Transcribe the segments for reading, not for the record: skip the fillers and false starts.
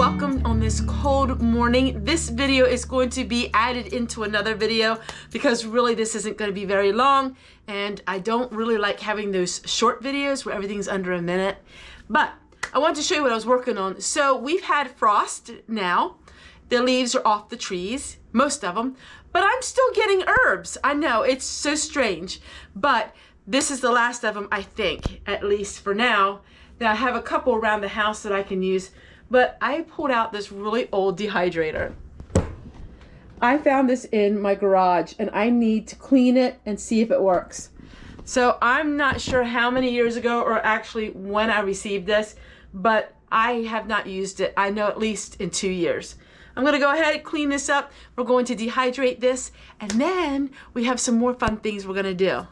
welcome on this cold morning. This video is going to be added into another video because really this isn't going to be very long, and I don't really like having those short videos where everything's under a minute. But I wanted to show you what I was working on. So we've had frost now. The leaves are off the trees, most of them, but I'm still getting herbs. I know, it's so strange, but this is the last of them, I think, at least for now. Now I have a couple around the house that I can use, but I pulled out this really old dehydrator. I found this in my garage and I need to clean it and see if it works. So I'm not sure how many years ago or actually when I received this, but I have not used it, I know, at least in 2 years. I'm gonna go ahead and clean this up. We're going to dehydrate this, and then we have some more fun things we're gonna do.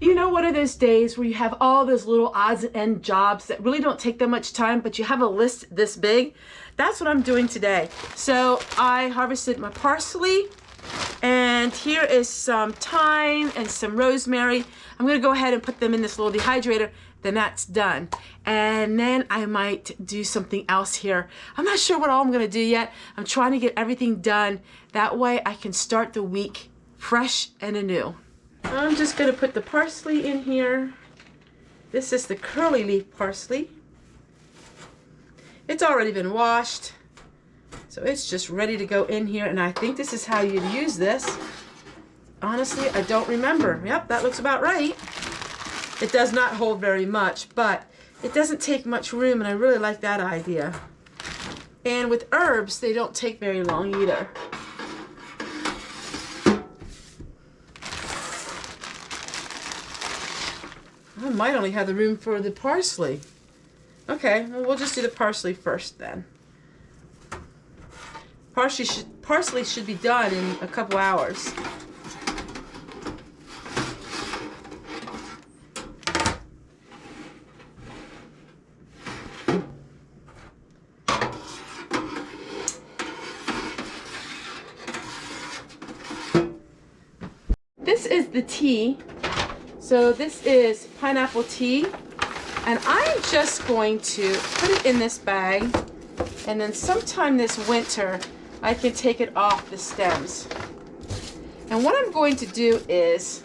You know, one of those days where you have all those little odds and end jobs that really don't take that much time, but you have a list this big? That's what I'm doing today. So I harvested my parsley, and here is some thyme and some rosemary. I'm gonna go ahead and put them in this little dehydrator, then that's done. And then I might do something else here. I'm not sure what all I'm gonna do yet. I'm trying to get everything done. That way I can start the week fresh and anew. I'm just gonna put the parsley in here. This is the curly leaf parsley. It's already been washed, so it's just ready to go in here, and I think this is how you'd use this. Honestly, I don't remember. Yep, that looks about right. It does not hold very much, but it doesn't take much room, and I really like that idea. And with herbs, they don't take very long either. I might only have the room for the parsley. Okay, well, we'll just do the parsley first then. Parsley should be done in a couple hours. This is the tea. So this is pineapple tea, and I'm just going to put it in this bag, and then sometime this winter I can take it off the stems. And what I'm going to do is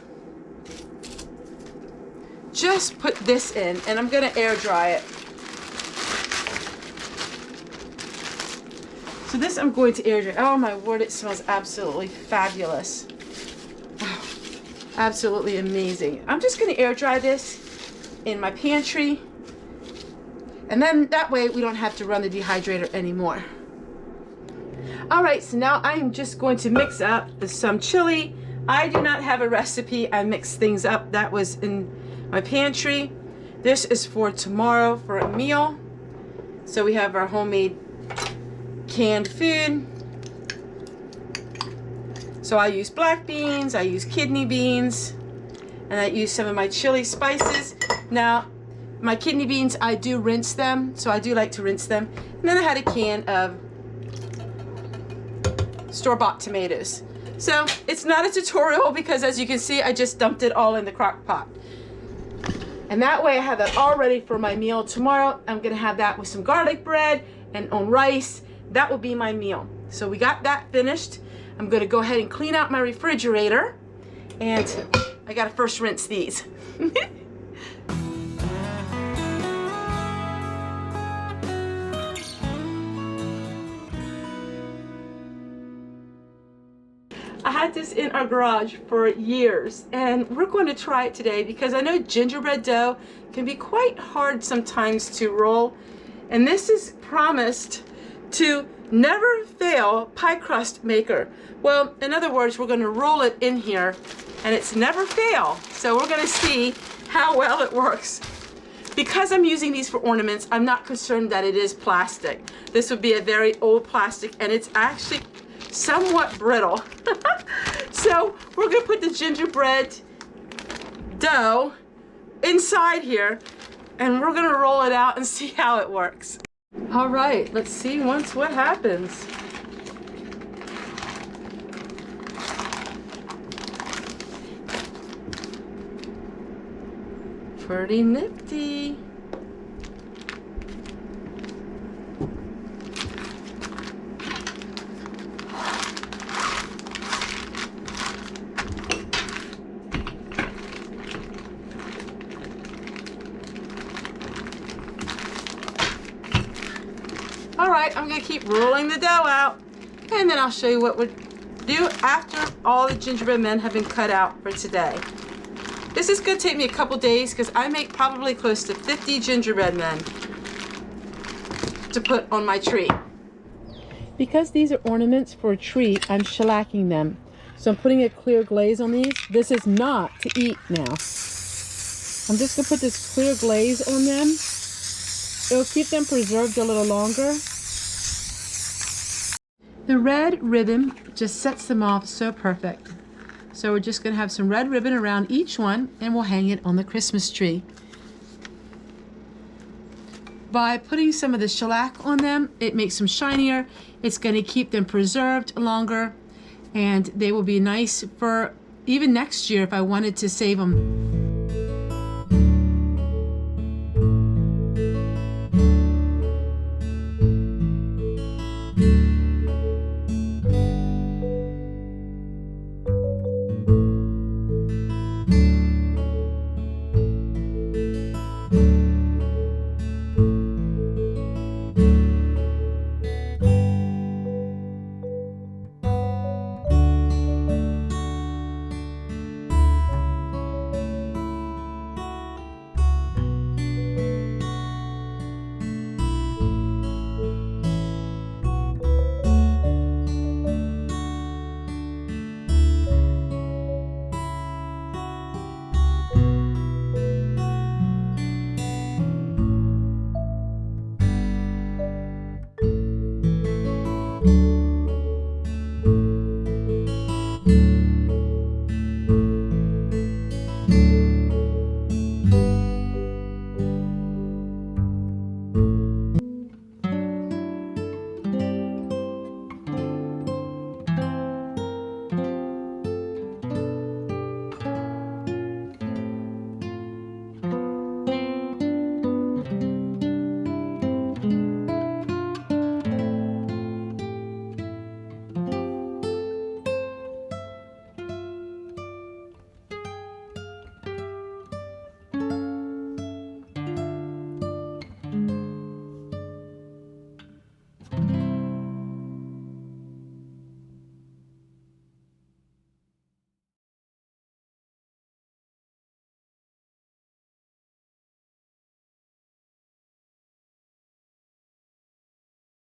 just put this in, and I'm going to air dry it. So this I'm going to air dry. Oh my word, it smells absolutely fabulous. Absolutely amazing. I'm just going to air dry this in my pantry, and then that way we don't have to run the dehydrator anymore. Alright, so now I'm just going to mix up some chili. I do not have a recipe. I mixed things up that was in my pantry. This is for tomorrow for a meal. So we have our homemade canned food. So I use black beans, I use kidney beans, and I use some of my chili spices. Now, my kidney beans, I do rinse them, so I do like to rinse them. And then I had a can of store-bought tomatoes. So it's not a tutorial because, as you can see, I just dumped it all in the crock pot. And that way I have that all ready for my meal tomorrow. I'm gonna have that with some garlic bread and on rice. That will be my meal. So we got that finished. I'm going to go ahead and clean out my refrigerator, and I got to first rinse these. I had this in our garage for years, and we're going to try it today because I know gingerbread dough can be quite hard sometimes to roll, and this is promised to never fail pie crust maker. Well, in other words, we're going to roll it in here and it's never fail. So we're going to see how well it works. Because I'm using these for ornaments, I'm not concerned that it is plastic. This would be a very old plastic, and it's actually somewhat brittle. So we're going to put the gingerbread dough inside here, and we're going to roll it out and see how it works. All right, let's see what happens. Pretty nifty. All right, I'm gonna keep rolling the dough out, and then I'll show you what we'll do after all the gingerbread men have been cut out for today. This is gonna take me a couple days because I make probably close to 50 gingerbread men to put on my tree. Because these are ornaments for a tree, I'm shellacking them. So I'm putting a clear glaze on these. This is not to eat now. I'm just gonna put this clear glaze on them. It'll keep them preserved a little longer. The red ribbon just sets them off so perfect. So we're just gonna have some red ribbon around each one and we'll hang it on the Christmas tree. By putting some of the shellac on them, it makes them shinier. It's gonna keep them preserved longer, and they will be nice for even next year if I wanted to save them.